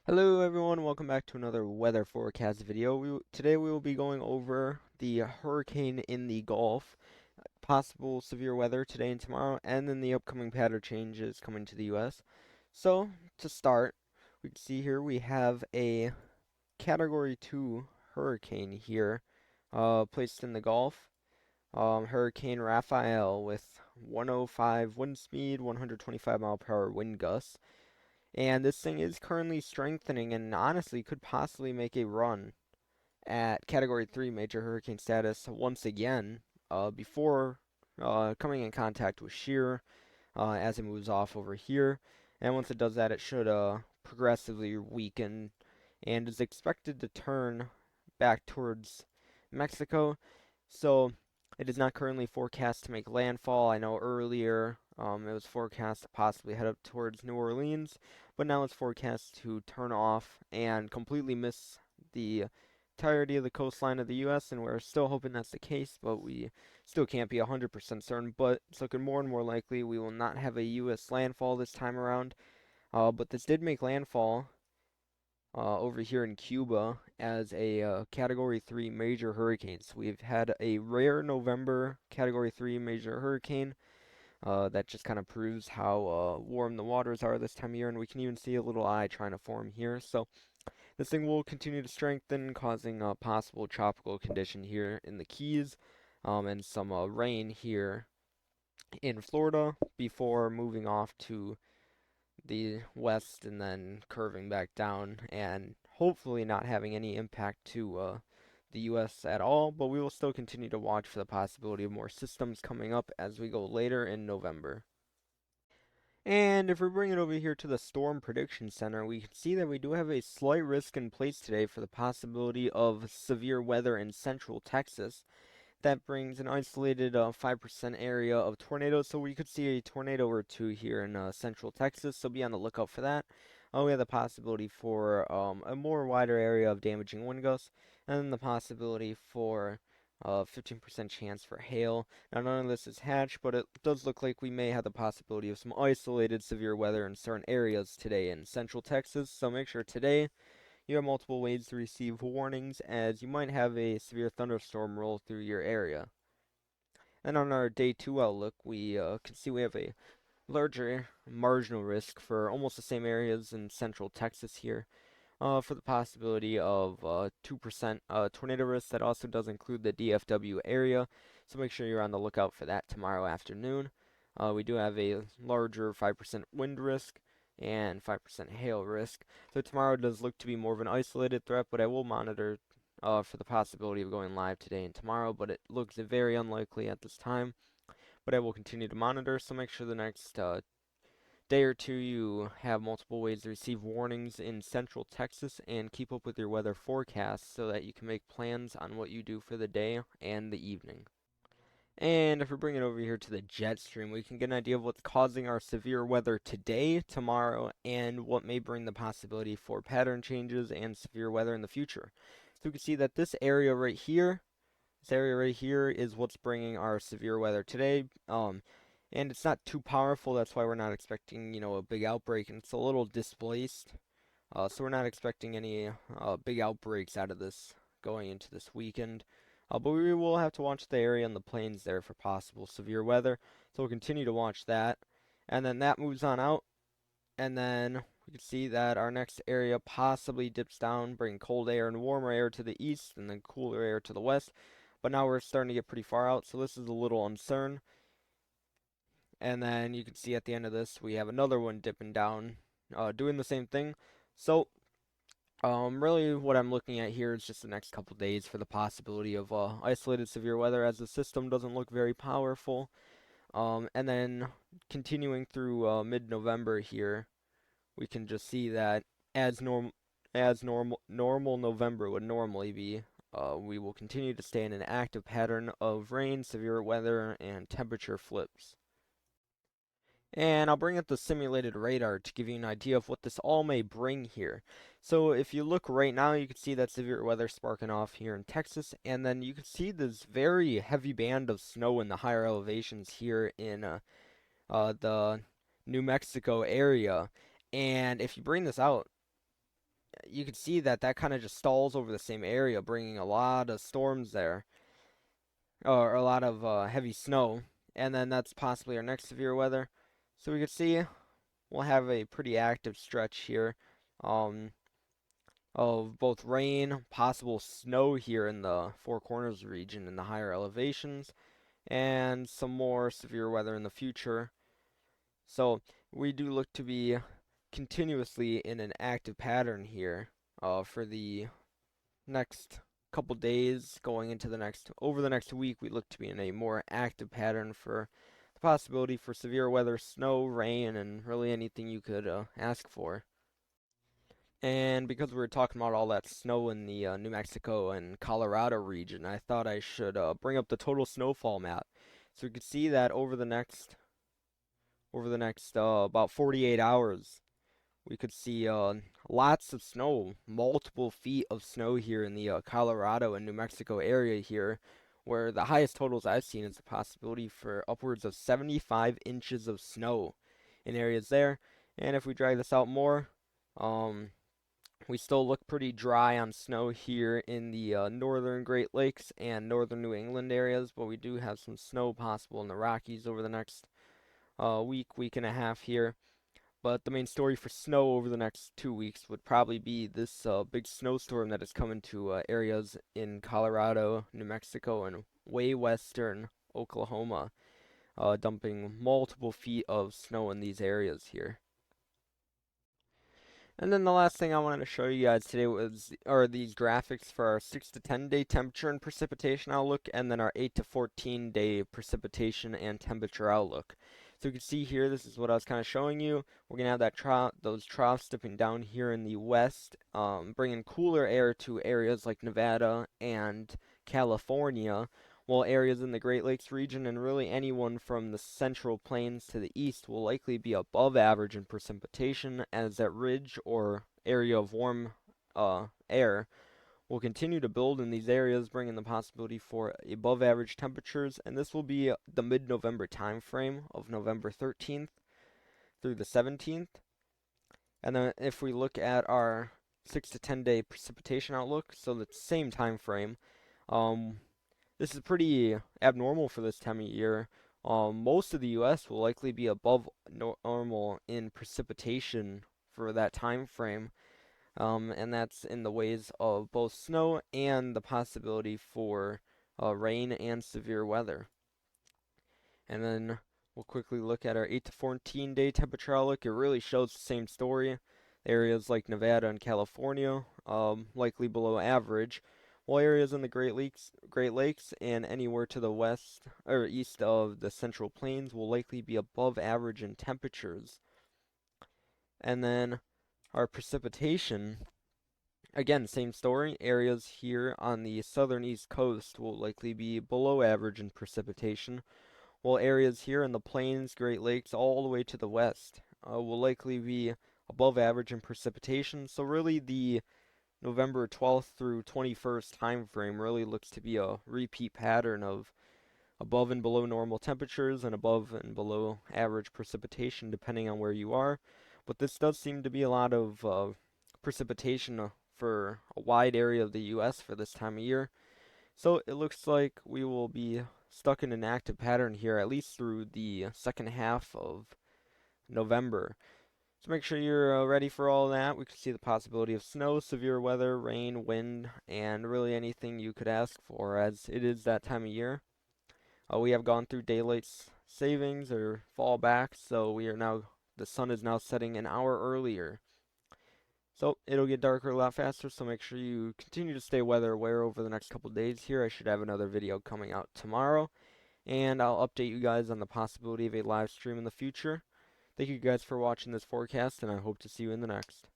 Hello everyone, welcome back to another weather forecast video. Today we will be going over the hurricane in the Gulf, possible severe weather today and tomorrow, and then the upcoming pattern changes coming to the US. So, to start, we can see here we have a Category 2 hurricane here, placed in the Gulf. Hurricane Raphael with 105 wind speed, 125 mile per hour wind gusts. And this thing is currently strengthening and honestly could possibly make a run at Category 3 major hurricane status once again before coming in contact with shear as it moves off over here. And once it does that, it should progressively weaken and is expected to turn back towards Mexico. So it is not currently forecast to make landfall. I know earlier it was forecast to possibly head up towards New Orleans, but now it's forecast to turn off and completely miss the entirety of the coastline of the U.S., and we're still hoping that's the case, but we still can't be 100% certain. But it's looking more and more likely we will not have a U.S. landfall this time around. But this did make landfall over here in Cuba as a Category 3 major hurricane. So we've had a rare November Category 3 major hurricane. That just kind of proves how warm the waters are this time of year, and we can even see a little eye trying to form here. So this thing will continue to strengthen, causing a possible tropical condition here in the Keys, and some rain here in Florida before moving off to the west and then curving back down and hopefully not having any impact to the US at all, but we will still continue to watch for the possibility of more systems coming up as we go later in November. And if we bring it over here to the Storm Prediction Center, we can see that we do have a slight risk in place today for the possibility of severe weather in central Texas. That brings an isolated 5% area of tornadoes, so we could see a tornado or two here in central Texas, so be on the lookout for that. We have the possibility for a more wider area of damaging wind gusts, and then the possibility for 15% chance for hail. Now, none of this is hatched, but it does look like we may have the possibility of some isolated severe weather in certain areas today in central Texas, so make sure today you have multiple ways to receive warnings, as you might have a severe thunderstorm roll through your area. And on our day 2 outlook, we can see we have a larger marginal risk for almost the same areas in central Texas here. For the possibility of 2% tornado risk. That also does include the DFW area, so make sure you're on the lookout for that tomorrow afternoon. We do have a larger 5% wind risk and 5% hail risk. So tomorrow does look to be more of an isolated threat, but I will monitor for the possibility of going live today and tomorrow, but it looks very unlikely at this time. But I will continue to monitor, so make sure the next day or two you have multiple ways to receive warnings in central Texas and keep up with your weather forecasts so that you can make plans on what you do for the day and the evening. And if we bring it over here to the jet stream, we can get an idea of what's causing our severe weather today, tomorrow, and what may bring the possibility for pattern changes and severe weather in the future. So we can see that this area right here is what's bringing our severe weather today. And it's not too powerful. That's why we're not expecting, a big outbreak, and it's a little displaced. So we're not expecting any big outbreaks out of this going into this weekend. But we will have to watch the area and the plains there for possible severe weather. So we'll continue to watch that. And then that moves on out. And then we can see that our next area possibly dips down, bringing cold air and warmer air to the east, and then cooler air to the west. But now we're starting to get pretty far out, so this is a little uncertain. And then you can see at the end of this, we have another one dipping down, doing the same thing. So, really what I'm looking at here is just the next couple days for the possibility of isolated severe weather, as the system doesn't look very powerful. And then continuing through mid-November here, we can just see that as normal November would normally be, we will continue to stay in an active pattern of rain, severe weather, and temperature flips. And I'll bring up the simulated radar to give you an idea of what this all may bring here. So if you look right now, you can see that severe weather sparking off here in Texas, and then you can see this very heavy band of snow in the higher elevations here in the New Mexico area. And if you bring this out, you can see that that kind of just stalls over the same area, bringing a lot of storms there, or a lot of heavy snow. And then that's possibly our next severe weather. So we can see we'll have a pretty active stretch here um, of both rain, possible snow here in the Four Corners region in the higher elevations, and some more severe weather in the future. So we do look to be continuously in an active pattern here for the next couple days going into the next over the next week. We look to be in a more active pattern for the possibility for severe weather, snow, rain, and really anything you could ask for. And because we were talking about all that snow in the New Mexico and Colorado region, I thought I should bring up the total snowfall map. So you can see that over the next about 48 hours, we could see lots of snow, multiple feet of snow here in the Colorado and New Mexico area here, where the highest totals I've seen is the possibility for upwards of 75 inches of snow in areas there. And if we drag this out more, um, we still look pretty dry on snow here in the northern Great Lakes and northern New England areas, but we do have some snow possible in the Rockies over the next week and a half here. But the main story for snow over the next 2 weeks would probably be this big snowstorm that is coming to areas in Colorado, New Mexico, and way western Oklahoma, dumping multiple feet of snow in these areas here. And then the last thing I wanted to show you guys today are these graphics for our 6 to 10 day temperature and precipitation outlook, and then our 8 to 14 day precipitation and temperature outlook. So you can see here, this is what I was kind of showing you. We're going to have those troughs dipping down here in the west, bringing cooler air to areas like Nevada and California, while areas in the Great Lakes region and really anyone from the central plains to the east will likely be above average in precipitation, as that ridge or area of warm air will continue to build in these areas, bringing the possibility for above average temperatures. And this will be the mid-November time frame of November 13th through the 17th. And then if we look at our 6 to 10 day precipitation outlook, so the same time frame, this is pretty abnormal for this time of year. Most of the U.S. will likely be above normal in precipitation for that time frame, and that's in the ways of both snow and the possibility for rain and severe weather. And then we'll quickly look at our 8 to 14 day temperature outlook. It really shows the same story. Areas like Nevada and California, likely below average, while areas in the Great Lakes and anywhere to the west or east of the Central Plains will likely be above average in temperatures. And then our precipitation, again, same story. Areas here on the southern east coast will likely be below average in precipitation, while areas here in the plains, Great Lakes, all the way to the west will likely be above average in precipitation. So really the November 12th through 21st time frame really looks to be a repeat pattern of above and below normal temperatures and above and below average precipitation depending on where you are. But this does seem to be a lot of precipitation for a wide area of the U.S. for this time of year. So it looks like we will be stuck in an active pattern here at least through the second half of November. So make sure you're ready for all that. We could see the possibility of snow, severe weather, rain, wind, and really anything you could ask for, as it is that time of year. We have gone through daylight savings or fallback, so the sun is now setting an hour earlier. So it'll get darker a lot faster, so make sure you continue to stay weather aware over the next couple days here. I should have another video coming out tomorrow, and I'll update you guys on the possibility of a live stream in the future. Thank you guys for watching this forecast, and I hope to see you in the next.